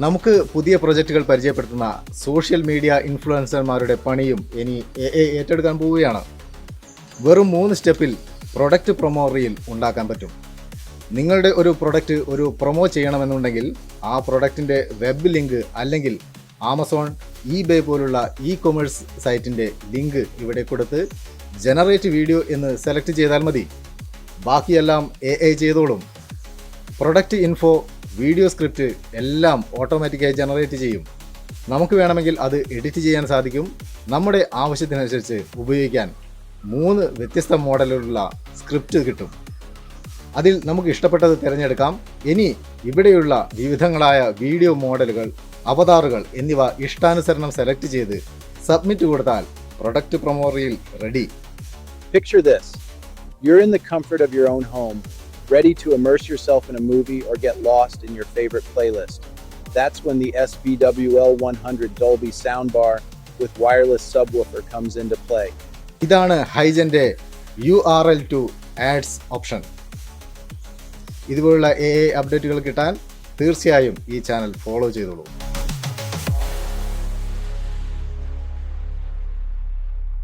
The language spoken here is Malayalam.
നമുക്ക് പുതിയ പ്രൊജക്റ്റുകൾ പരിചയപ്പെടുത്തുന്ന സോഷ്യൽ മീഡിയ ഇൻഫ്ലുവൻസർമാരുടെ പണിയും ഇനി AI ഏറ്റെടുക്കാൻ പോവുകയാണ്. വെറും 3 സ്റ്റെപ്പിൽ പ്രൊഡക്റ്റ് പ്രൊമോ റീൽ ഉണ്ടാക്കാൻ പറ്റും. നിങ്ങളുടെ ഒരു പ്രൊഡക്റ്റ് ഒരു പ്രൊമോ ചെയ്യണമെന്നുണ്ടെങ്കിൽ ആ പ്രൊഡക്റ്റിൻ്റെ വെബ് ലിങ്ക് അല്ലെങ്കിൽ ആമസോൺ, eBay പോലുള്ള കൊമേഴ്സ് സൈറ്റിൻ്റെ ലിങ്ക് ഇവിടെ കൊടുത്ത് ജനറേറ്റ് വീഡിയോ എന്ന് സെലക്ട് ചെയ്താൽ മതി. ബാക്കിയെല്ലാം AI ചെയ്തോളും. പ്രൊഡക്റ്റ് ഇൻഫോ, വീഡിയോ സ്ക്രിപ്റ്റ് എല്ലാം ഓട്ടോമാറ്റിക്കായി ജനറേറ്റ് ചെയ്യും. നമുക്ക് വേണമെങ്കിൽ അത് എഡിറ്റ് ചെയ്യാൻ സാധിക്കും. നമ്മുടെ ആവശ്യത്തിനനുസരിച്ച് ഉപയോഗിക്കാൻ 3 വ്യത്യസ്ത മോഡലിലുള്ള സ്ക്രിപ്റ്റ് കിട്ടും. അതിൽ നമുക്ക് ഇഷ്ടപ്പെട്ടത് തിരഞ്ഞെടുക്കാം. ഇനി ഇവിടെയുള്ള വിവിധങ്ങളായ വീഡിയോ മോഡലുകൾ, അവതാറുകൾ എന്നിവ ഇഷ്ടാനുസരണം സെലക്ട് ചെയ്ത് സബ്മിറ്റ് കൊടുത്താൽ product promo reel ready. Picture this. You're in the comfort of your own home, ready to immerse yourself in a movie or get lost in your favorite playlist. That's when the SBWL100 Dolby soundbar with wireless subwoofer comes into play. ഇതാണ് ഹൈജൻ്റെ URL to Ads ഓപ്ഷൻ. ഇതുപോലുള്ള AI അപ്ഡേറ്റുകൾ കിട്ടാൻ തീർച്ചയായും ഈ ചാനൽ ഫോളോ ചെയ്തോളൂ.